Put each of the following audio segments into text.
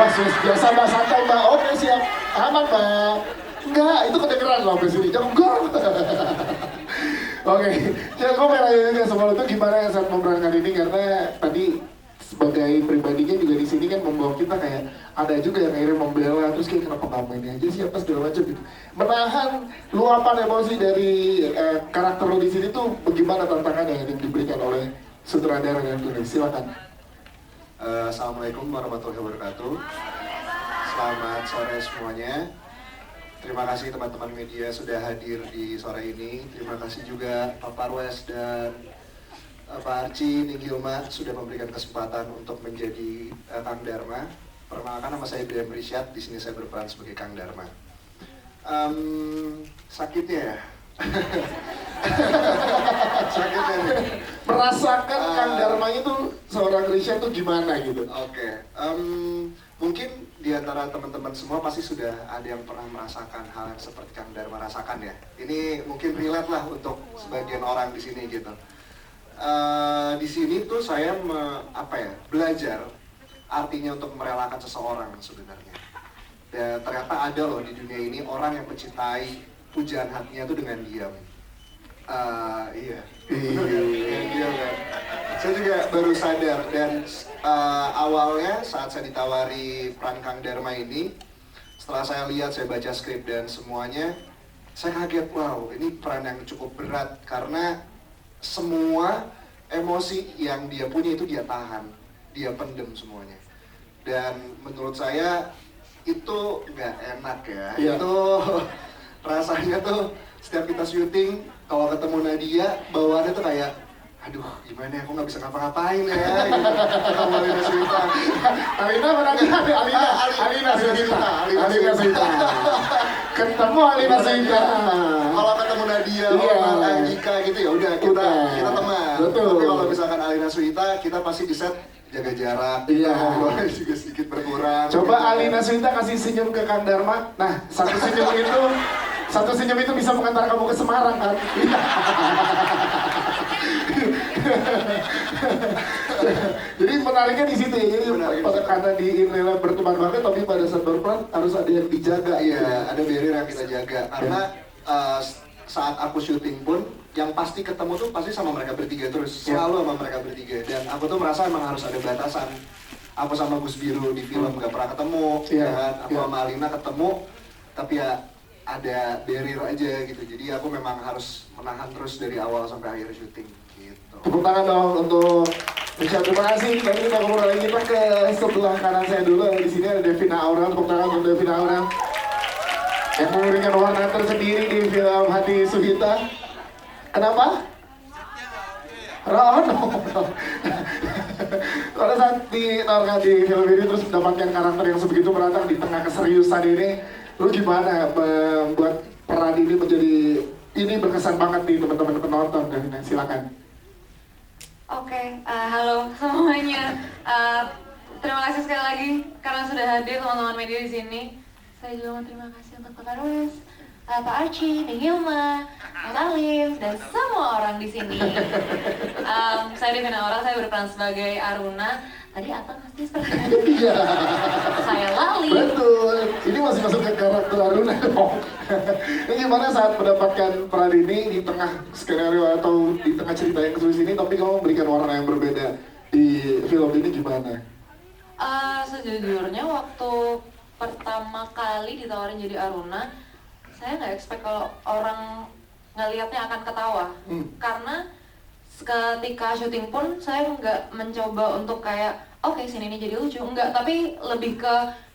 Wah, biasa mbak santai mbak, oke siap, aman mbak. Enggak, itu kedengeran loh sampai sini, jangan enggak. Oke, ya gue pengen nanya juga sama lo tuh gimana saat memerankan ini karena tadi sebagai pribadinya juga di sini kan membawa kita kayak ada juga yang akhirnya membela terus kayak kenapa kamu ini aja sih apa segala macam gitu. Menahan luapan emosi dari karakter lo di sini tuh bagaimana tantangan yang diberikan oleh sutradara dan tulis? Silakan. Assalamualaikum warahmatullahi wabarakatuh. Selamat sore semuanya. Terima kasih teman-teman media sudah hadir di sore ini. Terima kasih juga Pak Parwes dan Pak Arci, Ninggi Uma sudah memberikan kesempatan untuk menjadi Kang Dharma. Perkenalkan, nama saya Ibrahim Risyad. Di sini saya berperan sebagai Kang Dharma. Sakitnya ya. Sakitnya nih. Merasakan Kang Dharma itu seorang Risyad tuh gimana gitu? Oke. Mungkin di antara teman-teman semua pasti sudah ada yang pernah merasakan hal yang seperti Kang Dharma rasakan ya. Ini mungkin relate lah untuk sebagian orang di sini gitu. Di sini tuh saya belajar artinya untuk merelakan seseorang sebenarnya. Dan ternyata ada loh di dunia ini orang yang mencintai pujaan hatinya tuh dengan diam. Iya. Iya kan. Saya juga baru sadar dan awalnya saat saya ditawari peran Kang Dharma ini, setelah saya lihat, saya baca skrip dan semuanya, saya kaget, wow ini peran yang cukup berat karena semua emosi yang dia punya itu dia tahan, dia pendem semuanya. Dan menurut saya itu nggak enak ya, itu rasanya tuh setiap kita syuting, kalau ketemu Nadia, bawaannya tuh kayak aduh gimana ya, aku nggak bisa ngapa-ngapain ya gitu. Ketemu Alina Suwita. Alina mana Alina Suwita. Ketemu Alina Suwita. Kalau ketemu Nadia, Angika gitu ya udah kita teman. Betul. Tapi kalau misalkan Alina Suwita, kita pasti di set jaga jarak, ngobrolnya juga sedikit berkurang. Coba Alina Suwita kasih senyum ke Kang Dharma. Nah, satu senyum itu bisa mengantar kamu ke Semarang kan? Jadi menariknya di situ ya. Jadi karena di Inrela berteman banget, tapi pada saat berperan harus ada yang dijaga. Iya, ada barrier yang kita jaga. Karena saat aku syuting pun, yang pasti ketemu tuh pasti sama mereka bertiga terus, selalu sama mereka bertiga. Dan aku tuh merasa emang harus ada batasan. Aku sama Gus Biru di film nggak pernah ketemu, kan? Aku sama Alina ketemu, tapi ya ada barrier aja gitu. Jadi aku memang harus menahan terus dari awal sampai akhir syuting gitu. Tepuk tangan dong untuk Michelle, terima kasih. Dan kita kembali kita ke sebelah kanan saya dulu. Di sini ada Devina Aura. Tepuk tangan untuk Devina Aura yang memberikan warna tersendiri di film Hati Suhita. Kenapa? Rono. Pada saat ditaruhkan di film ini terus mendapatkan karakter yang sebegitu beratang di tengah keseriusan ini, lu gimana membuat peran ini menjadi ini berkesan banget di teman-teman penonton? Dan silakan. Oke, halo semuanya. Terima kasih sekali lagi karena sudah hadir teman-teman media di sini. Saya juga mau terima kasih untuk Pak Parwes, Pak Arci, Ninggi Uma, Mas Alif, dan semua orang di sini. Saya Devina Aura, saya berperan sebagai Aruna. Tadi apa ngasih seperti itu? Saya Lali. Betul, ini masih masuk ke karakter Aruna dong. Ini gimana saat mendapatkan peran ini di tengah skenario atau di tengah cerita yang kesulis ini, tapi kamu memberikan warna yang berbeda di film ini gimana? Sejujurnya waktu pertama kali ditawarin jadi Aruna, saya nggak expect kalau orang ngelihatnya akan ketawa. Karena ketika syuting pun saya nggak mencoba untuk kayak oke, sini ini jadi lucu, enggak, tapi lebih ke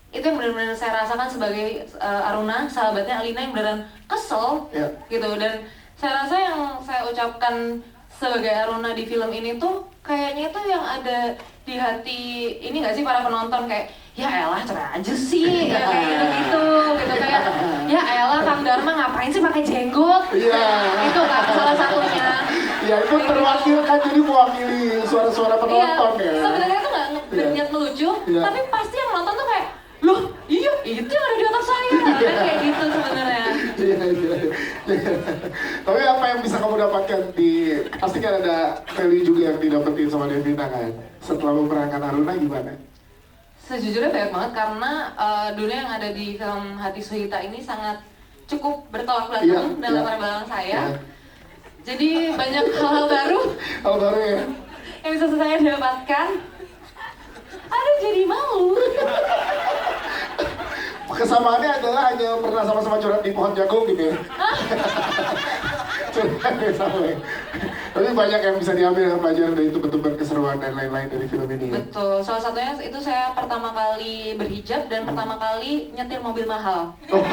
itu yang benar-benar saya rasakan sebagai Aruna, sahabatnya Alina yang beneran kesel gitu. Dan saya rasa yang saya ucapkan sebagai Aruna di film ini tuh kayaknya itu yang ada di hati ini nggak sih para penonton, kayak ya elah cerai aja sih kayak gitu kayak ya elah Kang Dharma ngapain sih pakai jenggot, itu kan salah satunya. Ya itu terwakilkan, jadi mewakili suara-suara penonton ya. Sebenarnya itu nggak berniat melucu, tapi pasti yang nonton tuh kayak loh iya itu yang ada di otak saya kan kayak gitu sebenarnya. Tapi apa yang bisa kamu dapatkan pasti kan ada value juga yang didapetin sama Devina kan setelah memerankan Aruna, gimana? Sejujurnya banyak banget karena dunia yang ada di film Hati Suhita ini sangat cukup bertolak belakang dalam penerbangan saya. Jadi banyak hal-hal baru ya. yang bisa saya dapatkan. Aduh, jadi malu. Kesamaannya adalah hanya pernah sama-sama curhat di pohon jagung gitu ya. Curhat ya sama ya. Tapi banyak yang bisa diambil pelajaran dari teman-teman, keseruan dan lain-lain dari film ini. Betul, salah satunya itu saya pertama kali berhijab dan pertama kali nyetir mobil mahal. Oh,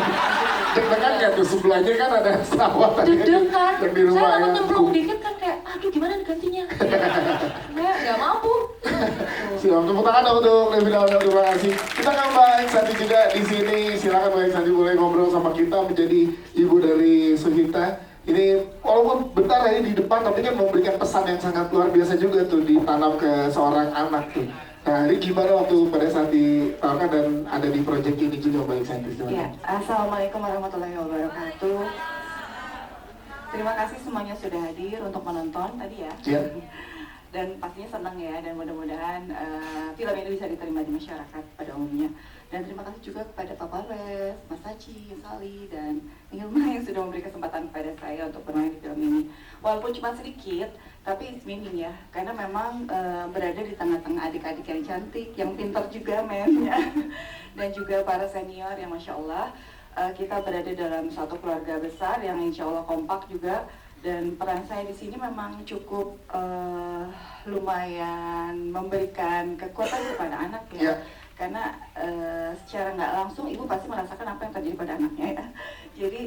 deg-degan kan tuh, sebelahnya kan ada sawah tadi Deg-degan, yang di rumah saya ya. takut nyemplung dikit kan kayak, aduh gimana gantinya? Saya nggak mampu. Siap, tepuk tangan dong untuk lebih dalam, terima kasih. Kita kan Mbak Santi juga di sini. Silakan Mbak Santi boleh ngobrol sama kita, menjadi ibu dari Suhita. Ini walaupun bentar ya di depan, tapi kan memberikan pesan yang sangat luar biasa juga tuh ditanam ke seorang anak tuh. Nah, ini gimana waktu pada saat ditawarkan dan ada di proyek ini juga Mbak Santi? Ya, Assalamualaikum warahmatullahi wabarakatuh. Terima kasih semuanya sudah hadir untuk menonton tadi ya. Iya. Dan pastinya senang ya, dan mudah-mudahan film ini bisa diterima di masyarakat pada umumnya. Dan terima kasih juga kepada Pak Parwes, Mas Saci, Sali, dan Hilma yang sudah memberi kesempatan kepada saya untuk bermain di film ini. Walaupun cuma sedikit, tapi it's meaning ya, karena memang berada di tengah-tengah adik-adik yang cantik, yang pintar juga mainnya, dan juga para senior yang Masya Allah, kita berada dalam satu keluarga besar yang Insya Allah kompak juga. Dan peran saya di sini memang cukup lumayan memberikan kekuatan kepada anak ya. Karena secara nggak langsung ibu pasti merasakan apa yang terjadi pada anaknya ya. Jadi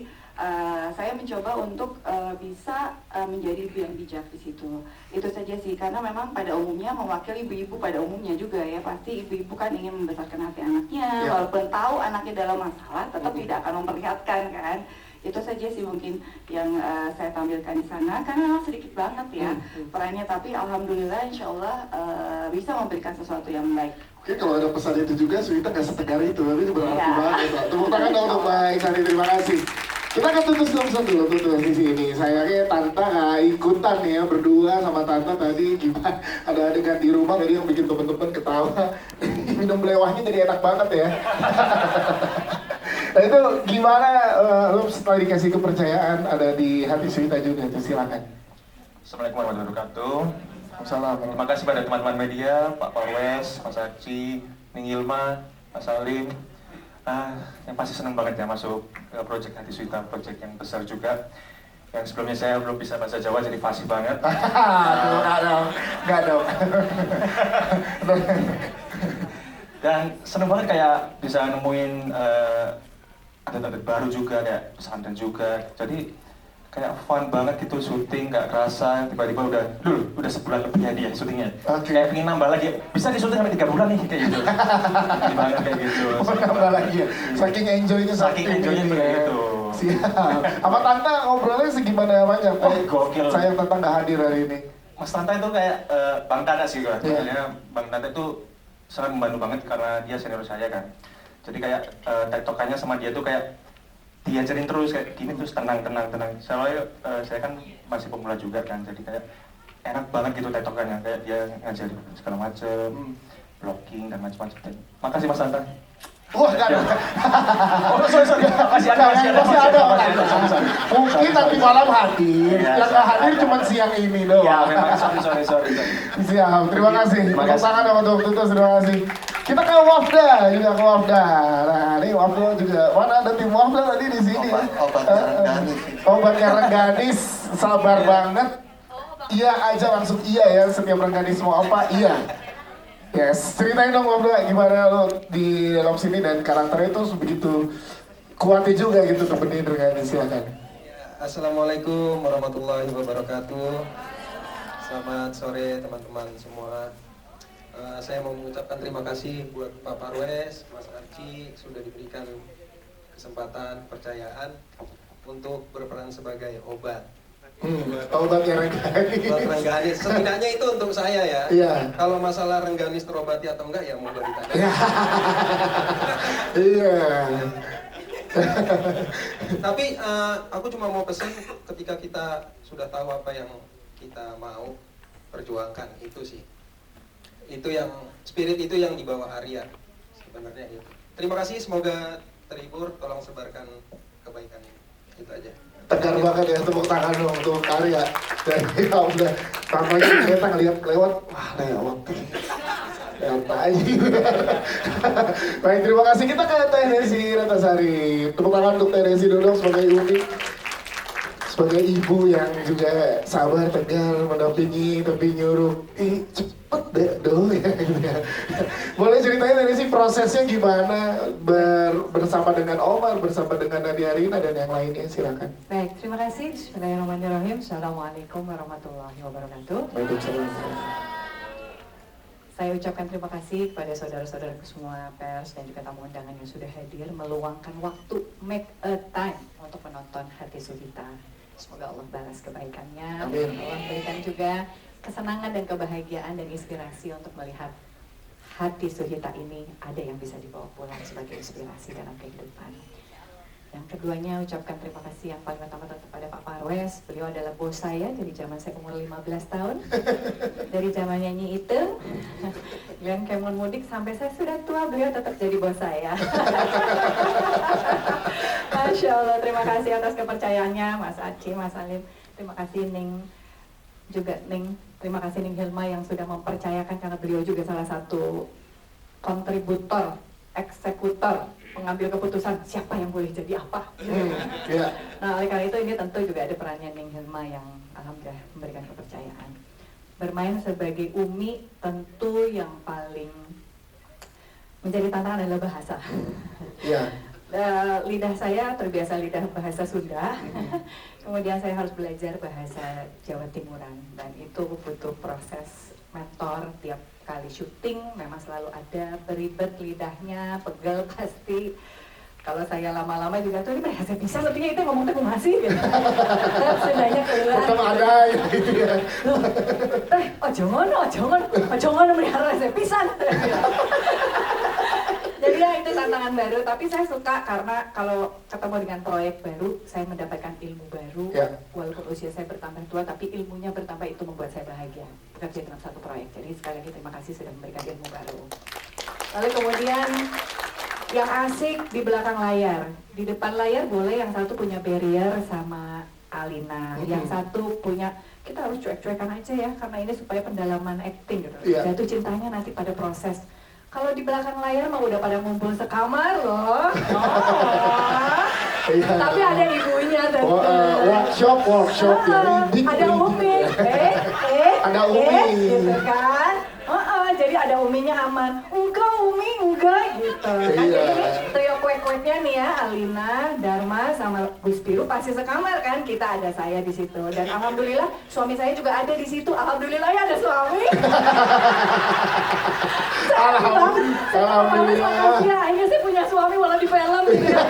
saya mencoba untuk bisa menjadi ibu yang bijak di situ. Itu saja sih, karena memang pada umumnya mewakili ibu-ibu pada umumnya juga ya, pasti ibu-ibu kan ingin membesarkan hati anaknya, walaupun tahu anaknya dalam masalah, tetap tidak akan memperlihatkan kan. Itu saja sih mungkin yang saya tampilkan di sana, karena memang sedikit banget ya perannya, tapi alhamdulillah insya Allah bisa memberikan sesuatu yang baik. Oke, kalau ada pesan itu juga, Suhita nggak setegar itu, tapi itu berarti Iya. banget. Tepuk tangan dong untuk Mbak Santi, terima kasih. Kita akan tutup dulu, tutup sisi ini. Sayangnya Tanta nggak ikutan nih ya, berdua sama Tanta tadi gimana, ada adegan di rumah tadi yang bikin temen-temen ketawa. Minum belewahnya jadi enak banget ya. Nah itu gimana, lu setelah dikasih kepercayaan ada di Hati Suhita juga, itu silakan. Assalamualaikum warahmatullahi wabarakatuh. Assalamualaikum. Terima kasih pada teman-teman media, Pak Parwes, Mas Saci, Ning Hilma, Mas Salim. Yang pasti senang banget ya masuk ke proyek Hati Suhita, proyek yang besar juga. Yang sebelumnya saya belum bisa bahasa Jawa, jadi fasih banget. Nggak dong. Dan senang banget kayak bisa nemuin atlet-atlet baru juga, kayak pesantren juga. Jadi kayak fun banget gitu syuting, nggak kerasa tiba-tiba udah sebulan lebih ya syutingnya. Kayak pengen nambah lagi, bisa disyuting sampai 3 bulan nih kayak gitu. Jadi banget kayak gitu. Nambah lagi ya, saking enjoynya gitu. Siap. Apa Tanta ngobrolnya segimana banyak? Gokil. Sayang Tanta nggak hadir hari ini. Mas Tanta itu kayak Bang Tata sih kan. Bang Tata itu sangat membantu banget karena dia senior saya kan. Jadi kayak tektokannya sama dia tuh kayak diajarin terus kayak gini, terus tenang. Soalnya saya kan masih pemula juga kan, jadi kayak enak banget gitu tektokannya, kayak dia ngajarin segala macem, blocking dan macam-macam. Makasih Mas Tanta. Wah, kan. Oh, sorry. Masih ada. Mungkin nanti malam hadir. Yang nggak hadir cuma siang ini doang. Ya, memang sorry. Siap, terima kasih. Terima kasih untuk tutup, terima kasih. Kita ke Wafda juga ke Wafda. Nah, ini Wafda juga. Mana ada tim Wafda tadi di sini? Obatnya Rengganis, sabar banget. Iya aja langsung iya ya, setiap Rengganis mau apa iya. Yes, ceritain dong Wafda gimana lo di dalam sini dan karakternya itu begitu kuatnya juga gitu temenin Rengganis, silakan. Assalamualaikum warahmatullahi wabarakatuh. Selamat sore teman-teman semua. Saya mau mengucapkan terima kasih buat Pak Parwes, Mas Arci sudah diberikan kesempatan, kepercayaan untuk berperan sebagai obat. Obatnya Rengganis. Buat Rengganis, setidaknya itu untuk saya ya. Iya. Kalau masalah Rengganis terobati atau enggak ya mau ditanya. Iya. Tapi aku cuma mau pesan ketika kita sudah tahu apa yang kita mau perjuangkan, itu sih. Itu yang spirit itu yang dibawa Arya. sebenarnya itu. Terima kasih, semoga terhibur, tolong sebarkan kebaikan ini. Itu aja. Tegar banget ya, tepuk tangan dong untuk karya. Dan ya udah, tampaknya kita ngeliat lewat, wah lewat. Apa aja. Baik, terima kasih. Kita ke Teh Desi Ratnasari. Tepuk tangan untuk Teh Desi dulu sebagai Umi. Sebagai ibu yang juga sabar, tegar, mendampingi, tapi nyuruh, cepet deh dong ya, gitu ya. Boleh ceritain dari sih prosesnya gimana bersama dengan Omar, bersama dengan Nadia Arina dan yang lainnya, silakan. Baik, terima kasih. Bismillahirrahmanirrahim. Assalamualaikum warahmatullahi wabarakatuh. Waalaikumsalam. Saya ucapkan terima kasih kepada saudara-saudaraku semua pers dan juga tamu undangan yang sudah hadir meluangkan waktu, make a time untuk menonton Hati Suhita. Semoga Allah balas kebaikannya. Amin. Allah berikan juga kesenangan dan kebahagiaan dan inspirasi untuk melihat Hati Suhita ini ada yang bisa dibawa pulang sebagai inspirasi dalam kehidupan. Yang keduanya ucapkan terima kasih yang paling utama kepada Pak Parwes. Beliau adalah bos saya dari zaman saya umur 15 tahun. Dari zaman nyanyi itu, dan Kemon Mudik sampai saya sudah tua, beliau tetap jadi bos saya. Masya Allah, terima kasih atas kepercayaannya Mas Aci, Mas Alim. Terima kasih Ning, juga Ning. Terima kasih Ning Hilma yang sudah mempercayakan karena beliau juga salah satu kontributor, eksekutor, pengambil keputusan siapa yang boleh jadi apa. Yeah. Nah, oleh karena itu ini tentu juga ada perannya Ning Hilma yang alhamdulillah memberikan kepercayaan. Bermain sebagai Umi tentu yang paling menjadi tantangan adalah bahasa. Yeah. Lidah saya terbiasa lidah bahasa Sunda, kemudian saya harus belajar bahasa Jawa Timuran dan itu butuh proses mentor tiap kali syuting, memang selalu ada beribet lidahnya, pegel pasti. Kalau saya lama-lama juga tuh ini bahasa bisa, sepertinya itu ngomong temu masih gitu. Sundanya keluar. Tetap ada gitu ya. Ojo ngono melihara saya pisan. Jadi ya itu tantangan baru, tapi saya suka karena kalau ketemu dengan proyek baru, saya mendapatkan ilmu baru. Ya. Walaupun usia saya bertambah tua, tapi ilmunya bertambah, itu membuat saya bahagia bekerja dalam satu proyek. Jadi sekali lagi terima kasih sudah memberikan ilmu baru. Lalu kemudian yang asik di belakang layar, di depan layar boleh yang satu punya barrier sama Alina, yang satu punya kita harus cuek-cuekan aja ya karena ini supaya pendalaman acting gitu. Iya. Jatuh cintanya nanti pada proses. Kalau di belakang layar mah udah pada ngumpul sekamar loh. Iya. Tapi ada ibunya tentu. Workshop ya. Reading, Ada Umi. Ada Umi. Gitu kan. Jadi ada Uminya aman. Enggak Umi, enggak gitu. Kan Iya. jadi trio kuek-kueknya nih ya, Alina, Dharma sama Gus Piru pasti sekamar kan. Kita ada saya di situ dan alhamdulillah suami saya juga ada di situ. Alhamdulillah ya ada suami. Alhamdulillah. Ya, akhirnya saya punya suami walau di film gitu ya.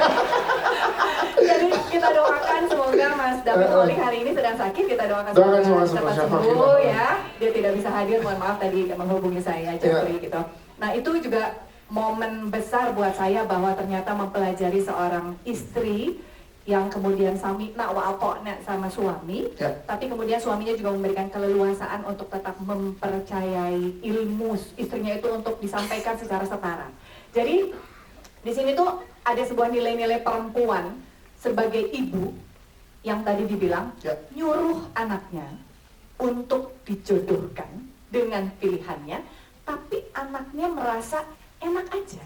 Jadi kita doakan semoga Mas David Oli hari ini sedang sakit, kita doakan semoga cepat sembuh ya. Dia tidak bisa hadir, mohon maaf tadi menghubungi saya Jeffrey gitu. Nah itu juga momen besar buat saya bahwa ternyata mempelajari seorang istri yang kemudian samina wa ata'na sama suami, tapi kemudian suaminya juga memberikan keleluasaan untuk tetap mempercayai ilmu istrinya itu untuk disampaikan secara setara. Jadi di sini tuh ada sebuah nilai-nilai perempuan sebagai ibu yang tadi dibilang nyuruh anaknya untuk dijodohkan dengan pilihannya, tapi anaknya merasa enak aja.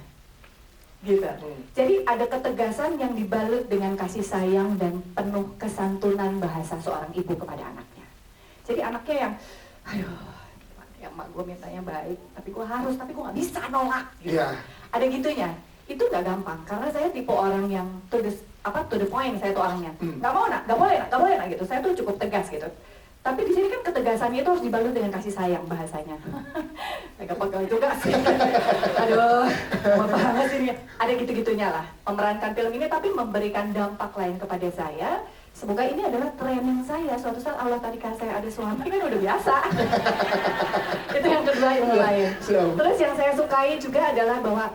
Gitu. Jadi ada ketegasan yang dibalut dengan kasih sayang dan penuh kesantunan bahasa seorang ibu kepada anaknya. Jadi anaknya yang, aduh, ya mak gue mintanya baik, tapi gue nggak bisa nolak. Gitu. Ada gitunya. Itu nggak gampang karena saya tipe orang yang to the point, saya tuh orangnya. Nggak mau nak, nggak boleh nak gitu. Saya tuh cukup tegas gitu. Tapi di sini kan ketegasannya itu harus dibalut dengan kasih sayang bahasanya. Agak pegel juga sih. Aduh, apa banget ini. Ada gitu-gitunya lah. Memerankan film ini tapi memberikan dampak lain kepada saya. Semoga ini adalah training saya. Suatu saat Allah tadi kasih saya ada suami kan udah biasa. Itu yang kedua ilmu lain. Terus yang saya sukai juga adalah bahwa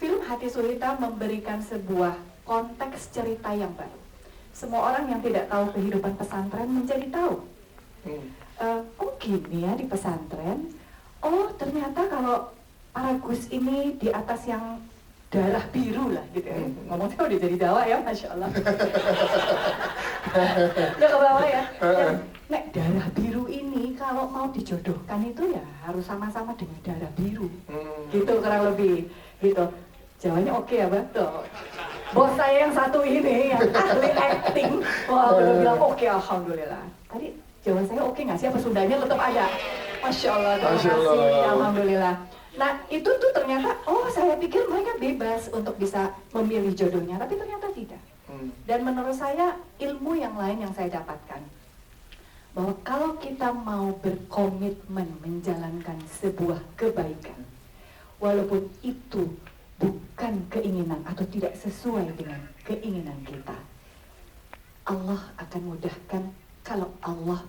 film Hati Suhita memberikan sebuah konteks cerita yang baru. Semua orang yang tidak tahu kehidupan pesantren menjadi tahu. Oh gini ya di pesantren. Oh ternyata kalau para Gus ini di atas yang darah biru lah gitu ya. Ngomongnya udah jadi Jawa ya, Masya Allah. Udah ke bawah ya. Nek darah biru ini kalau mau dijodohkan itu ya harus sama-sama dengan darah biru. Gitu kurang lebih gitu. Jawabannya oke ya, betul. Bos saya yang satu ini yang ahli acting, wah udah bilang oke, alhamdulillah. Tadi jawaban saya oke nggak sih? Apa Sundanya tetap ada? Masya Allah, terima kasih, alhamdulillah. Nah itu tuh ternyata, saya pikir mereka bebas untuk bisa memilih jodohnya, tapi ternyata tidak. Dan menurut saya ilmu yang lain yang saya dapatkan, bahwa kalau kita mau berkomitmen menjalankan sebuah kebaikan, walaupun itu bukan keinginan atau tidak sesuai dengan keinginan kita, Allah akan mudahkan kalau Allah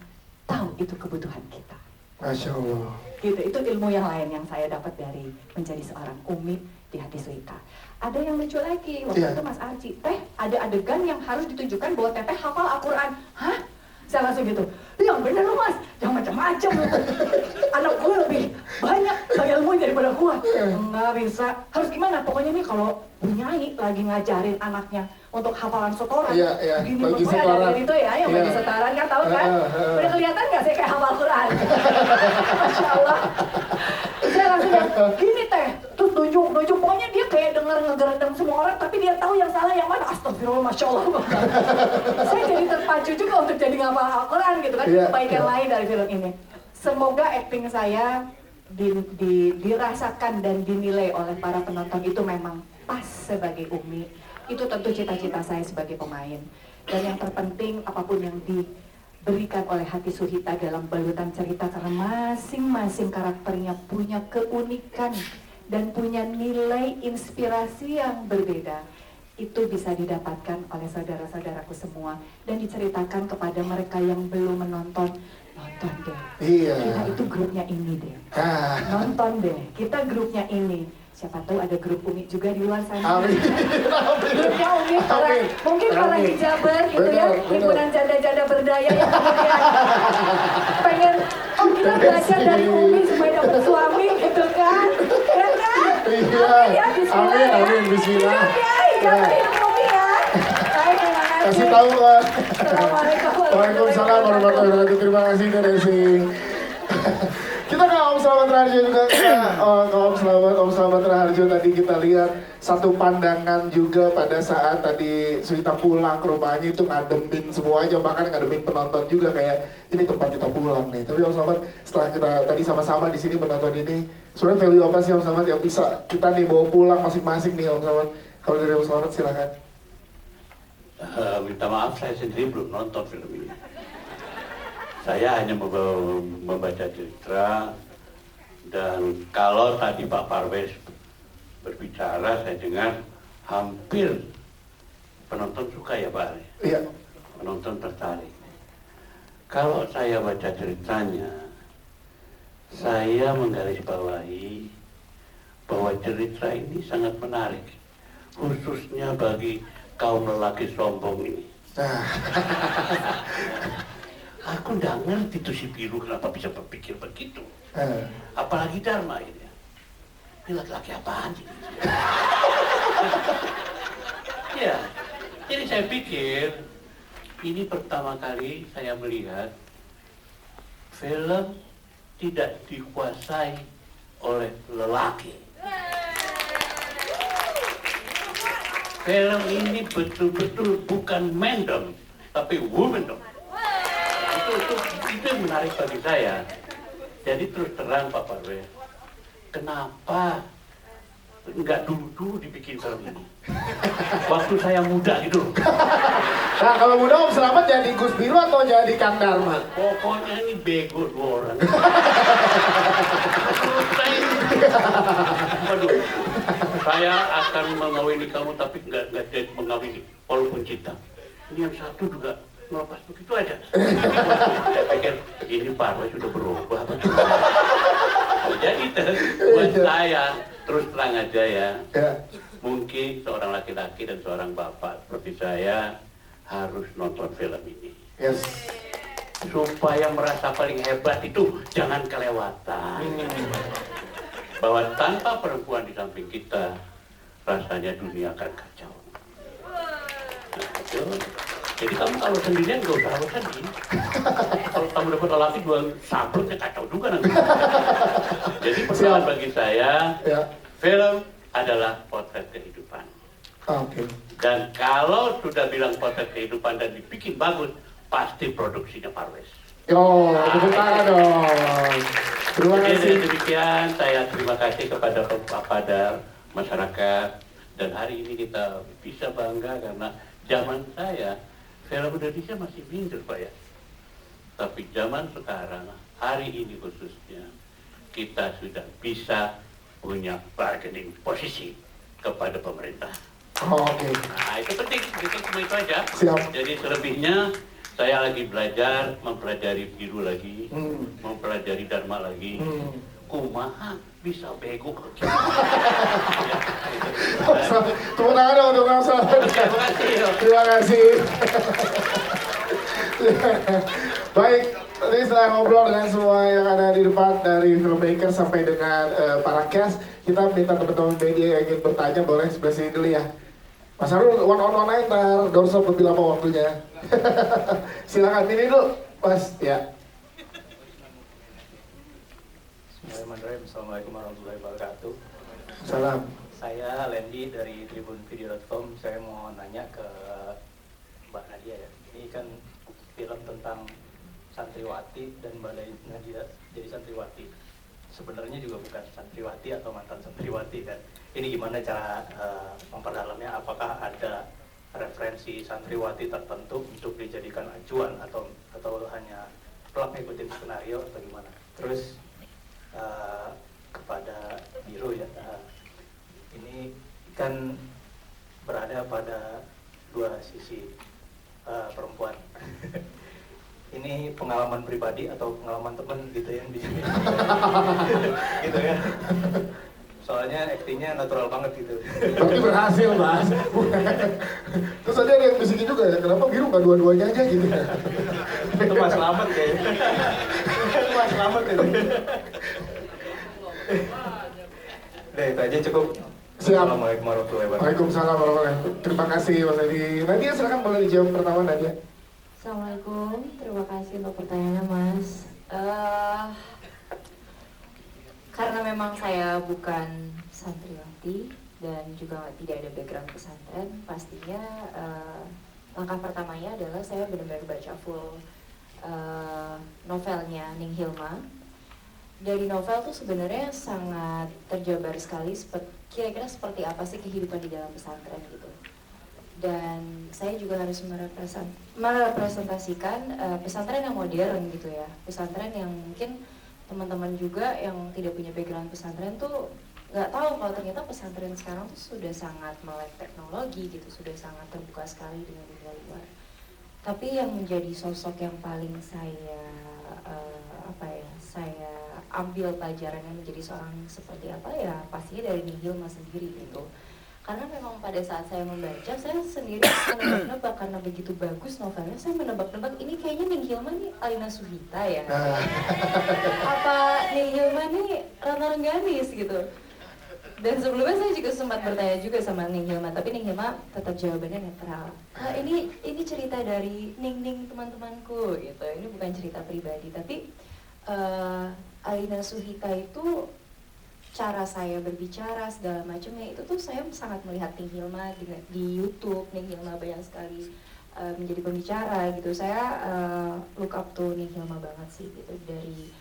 tahu itu kebutuhan kita. Masya Allah. Gitu, itu ilmu yang lain yang saya dapat dari menjadi seorang umi di hati Suita. Ada yang lucu lagi, waktu itu Mas Arci, ada adegan yang harus ditunjukkan bahwa teteh hafal Al-Quran. Hah? Saya langsung gitu, yang bener loh Mas, jangan macam-macam. Anak gue lebih banyak ilmu daripada gue. Nggak bisa, harus gimana? Pokoknya nih kalau penyanyi lagi ngajarin anaknya untuk hafalan setoran, Iya, gini bagi gue setoran. ada itu ya, yang bagi setoran kan, tahu kan? Udah kelihatan nggak sih kayak hafal Quran? Masya Allah. Saya langsung bilang, gini teh, terus nunjuk, pokoknya dia kayak denger ngegerendam semua orang, tapi dia tahu yang salah yang mana. Astagfirullah, Masya Allah. Saya jadi terpacu juga untuk jadi ngapal Al-Quran gitu kan, kebaikan lain dari film ini. Semoga acting saya dirasakan dan dinilai oleh para penonton itu memang pas sebagai Umi. Itu tentu cita-cita saya sebagai pemain. Dan yang terpenting apapun yang diberikan oleh hati Suhita dalam balutan cerita, karena masing-masing karakternya punya keunikan dan punya nilai inspirasi yang berbeda, itu bisa didapatkan oleh saudara-saudaraku semua dan diceritakan kepada mereka yang belum menonton. Nonton deh, kita itu grupnya ini deh, nonton deh, kita grupnya ini. Siapa tahu ada grup Umi juga di luar sana. Amin. Grupnya Umi, mungkin para hijaber gitu ya, himpunan janda-janda berdaya yang kemudian pengen, kita belajar dari Umi supaya dapat suami gitu kan, ya kan? Iya, amin, bismillah. Hijaber hidup Umi ya. Baik, terima kasih. Kasih tahu kan. Assalamualaikum. Waalaikumsalam warahmatullahi wabarakatuh. Terima kasih Desi. Kita ke Om Slamet Raharjo juga. Om Slamet Raharjo tadi kita lihat satu pandangan juga pada saat tadi Suhita pulang ke rumahnya itu ngademin semuanya, bahkan ngademin penonton juga kayak ini tempat kita pulang nih. Tapi Om Slamet setelah kita tadi sama-sama di sini menonton ini, sebenarnya value apa sih Om Slamet yang bisa kita nih bawa pulang masing-masing nih Om Slamet? Kalau dari Om Slamet silakan. Minta maaf saya sendiri belum nonton film ini. Saya hanya membaca cerita, dan kalau tadi Pak Parwes berbicara, saya dengar hampir penonton suka ya Pak Ali? Iya. Penonton tertarik. Kalau saya baca ceritanya, saya menggarisbawahi bahwa cerita ini sangat menarik, khususnya bagi kaum lelaki sombong ini. Aku nggak ngerti tuh si Biru kenapa bisa berpikir begitu. Apalagi Dharma ini. Ini laki-laki apaan sih? Ya, jadi saya pikir ini pertama kali saya melihat film tidak dikuasai oleh lelaki. Film ini betul-betul bukan mandom, tapi womandom. Itu yang menarik bagi saya. Jadi terus terang Pak Parwes, kenapa nggak dulu dibikin film ini? Waktu saya muda gitu. Nah kalau muda Om Slamet jadi Gus Biru atau jadi Kang Dharma? Pokoknya ini bego dua orang. Waduh, saya akan mengawini kamu tapi nggak jadi mengawini walaupun cinta. Ini yang satu juga melepas begitu aja. Saya pikir ini Parwes sudah berubah. Jadi buat saya terus terang aja ya. Mungkin seorang laki-laki dan seorang bapak seperti saya harus nonton film ini. Yes. Supaya merasa paling hebat itu jangan kelewatan. Bahwa tanpa perempuan di samping kita, rasanya dunia akan kacau. Nah, itu. Jadi kamu kalau sendirian gak usah sedih. Kalau kamu dapat lelaki dua sablon, ya kacau juga nanti. Jadi persoalan bagi saya, film adalah potret kehidupan. Oke. Dan kalau sudah bilang potret kehidupan dan dibikin bagus, pasti produksinya Parwes. Yo, tepuk tangan dong. Terima Jadi kasih. dengan demikian saya terima kasih kepada masyarakat, dan hari ini kita bisa bangga karena zaman saya film Indonesia masih minder Pak ya. Tapi zaman sekarang, hari ini khususnya, kita sudah bisa punya bargaining posisi kepada pemerintah. Oke. Nah itu penting, cuma itu aja. Siap. Jadi selebihnya saya lagi belajar, mempelajari biru lagi, mempelajari dharma lagi. Kumaha bisa bego kerja. Ya, itu. Tepuk tangan dong untuk Kang Sal. Terima kasih. Terima kasih. Baik, tadi setelah ngobrol dengan semua yang ada di depan, dari filmmaker sampai dengan para cast, kita minta teman-teman media yang ingin bertanya boleh sebelah sini dulu ya. Mas Harul, one on one aja ntar, doorstop lebih lama waktunya. Silakan, ini dulu, Mas. Ya. Bismillahirrahmanirrahim. Assalamualaikum warahmatullahi wabarakatuh. Salam. Saya Lendi dari tribunvideo.com. Saya mau nanya ke Mbak Nadia ya. Ini kan film tentang santriwati dan Mbak Nadia jadi santriwati. Sebenarnya juga bukan santriwati atau mantan santriwati kan. Ini gimana cara memperdalamnya? Apakah ada referensi santriwati tertentu untuk dijadikan acuan atau hanya plak ngikutin skenario atau gimana? Terus kepada Biru ya, ini kan berada pada dua sisi perempuan. Ini pengalaman pribadi atau pengalaman teman gitu yang di sini, gitu ya. Soalnya aktingnya natural banget gitu. Berarti berhasil, Mas. Terus ada yang bisikin juga ya, kenapa Biru nggak dua-duanya aja gitu ya? Itu Mas Slamet kayaknya. Mas Slamet itu. Udah itu aja cukup. Siap. Assalamualaikum warahmatullahi wabarakatuh. Waalaikumsalam warahmatullahi wabarakatuh. Terima kasih Mas Edi. Nadia silakan boleh dijawab pertama Nadia. Assalamualaikum, terima kasih untuk pertanyaannya Mas. Karena memang saya bukan santriwati dan juga tidak ada background pesantren, pastinya langkah pertamanya adalah saya benar-benar baca full novelnya Ning Hilma. Dari novel tuh sebenarnya sangat terjabar sekali kira-kira seperti apa sih kehidupan di dalam pesantren gitu. Dan saya juga harus merepresentasikan pesantren yang modern gitu ya, pesantren yang mungkin teman-teman juga yang tidak punya background pesantren tuh nggak tahu kalau ternyata pesantren sekarang tuh sudah sangat melek teknologi gitu, sudah sangat terbuka sekali dengan dunia luar. Tapi yang menjadi sosok yang paling saya saya ambil pelajarannya menjadi seorang seperti apa ya, pastinya dari Ning Hilma sendiri gitu. Karena memang pada saat saya membaca, saya sendiri menebak-nebak karena begitu bagus novelnya, saya menebak-nebak ini kayaknya Ning Hilma nih Alina Suhita ya. Apa Ning Hilma nih Rana Rengganis gitu. Dan sebelumnya saya juga sempat bertanya juga sama Ning Hilma, tapi Ning Hilma tetap jawabannya netral. Nah, ini cerita dari Ning teman-temanku gitu. Ini bukan cerita pribadi, tapi Alina Suhita itu cara saya berbicara segala macamnya itu tuh saya sangat melihat Ning Hilma di YouTube. Ning Hilma banyak sekali menjadi pembicara gitu. Saya look up to Ning Hilma banget sih gitu dari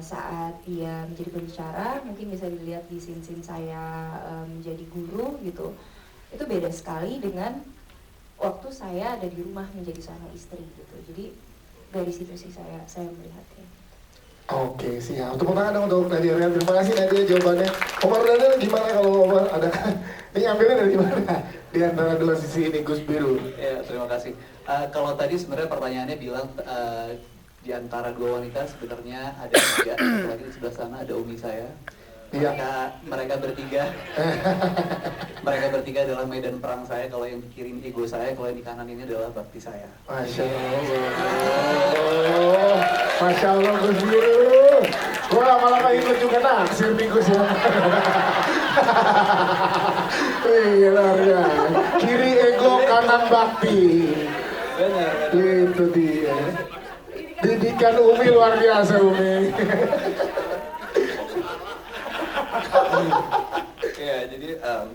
saat dia menjadi pembicara, mungkin bisa dilihat di scene-scene saya menjadi guru gitu. Itu beda sekali dengan waktu saya ada di rumah menjadi seorang istri gitu. Jadi dari situ sih saya melihatnya. Oke, siap. Tepuk tangan dong untuk Nadia Rian. Terima kasih Nadia jawabannya. Omar Daniel gimana kalau Omar ada? Ini ambilnya dari mana? Di antara dua sisi ini Gus Biru. Ya, terima kasih. Kalau tadi sebenarnya pertanyaannya bilang di antara dua wanita sebenarnya ada tiga. Lagi di sebelah sana ada umi saya. Mereka bertiga. Mereka bertiga adalah medan perang saya. Kalau yang di kiri ini ego saya, kalau yang di kanan ini adalah bakti saya. Masya Allah. Masya Allah Gus Biru. Gua lama-lama ikut juga naksir nih Gus ya. luar biasa. Kiri ego, kanan bakti. Benar. Itu dia. Didikan Umi luar biasa Umi. Ya, jadi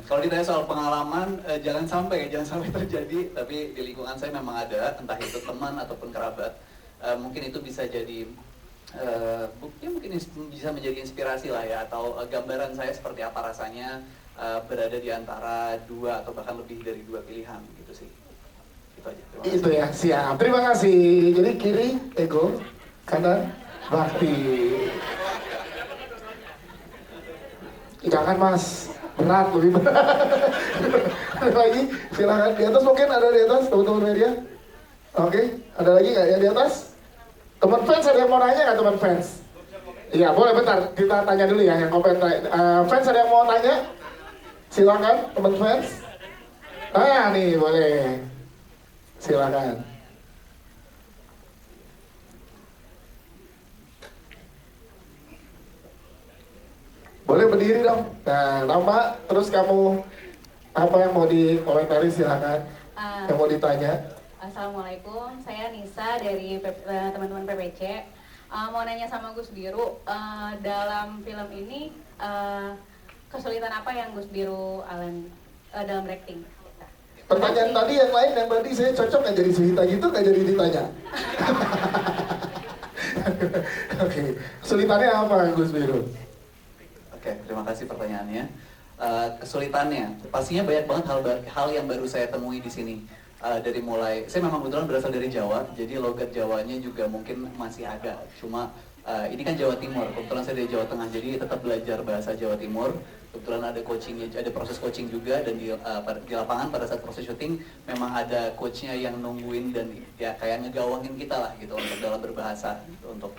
kalau ditanya soal pengalaman, jangan sampai terjadi. Tapi di lingkungan saya memang ada, entah itu teman ataupun kerabat. Mungkin itu bisa jadi bukti, mungkin bisa menjadi inspirasi lah ya, atau gambaran saya seperti apa rasanya berada di antara dua atau bahkan lebih dari dua pilihan gitu sih. Itu aja. Itu ya, siap. Terima kasih. Jadi kiri ego, kanan bakti. Jangan Mas, berat, lebih berat. Ada lagi, silakan di atas, mungkin ada di atas teman-teman media. Oke, ada lagi nggak ya di atas? Teman fans ada yang mau nanya nggak teman fans? Iya boleh, bentar kita tanya dulu ya yang komen. Fans ada yang mau tanya? Silakan teman fans. Ah nih boleh, silakan. Boleh berdiri dong. Nah, nama, terus kamu apa yang mau dikomentari silakan. Yang mau ditanya. Assalamualaikum, saya Nisa dari teman-teman PPC. Mau nanya sama Gus Biru, dalam film ini kesulitan apa yang Gus Biru alami dalam acting? Pertanyaan tadi yang lain yang tadi saya cocok nggak jadi cerita gitu, nggak jadi ditanya. Oke, kesulitannya apa Gus Biru? Oke, terima kasih pertanyaannya. Kesulitannya, pastinya banyak banget hal yang baru saya temui di sini. Dari mulai, saya memang kebetulan berasal dari Jawa, jadi logat Jawanya juga mungkin masih ada. Cuma ini kan Jawa Timur, kebetulan saya dari Jawa Tengah, jadi tetap belajar bahasa Jawa Timur. Kebetulan ada coachingnya, ada proses coaching juga, dan di lapangan pada saat proses syuting memang ada coachnya yang nungguin dan ya kayak ngegawangin kita lah gitu untuk dalam berbahasa, gitu, untuk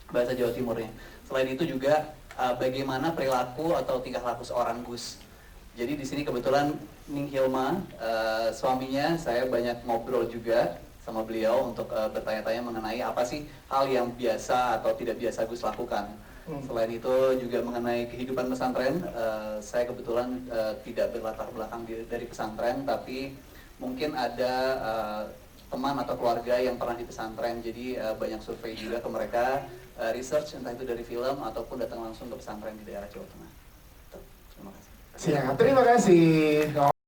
bahasa Jawa Timurnya. Selain itu juga bagaimana perilaku atau tingkah laku seorang Gus. Jadi di sini kebetulan Ning Hilma, suaminya, saya banyak ngobrol juga sama beliau untuk bertanya-tanya mengenai apa sih hal yang biasa atau tidak biasa Gus lakukan. Selain itu juga mengenai kehidupan pesantren, saya kebetulan tidak berlatar belakang dari pesantren, tapi mungkin ada teman atau keluarga yang pernah di pesantren, jadi banyak survei juga ke mereka, research entah itu dari film ataupun datang langsung ke pesantren di daerah Jawa Tengah. Terima kasih. Siap, terima kasih.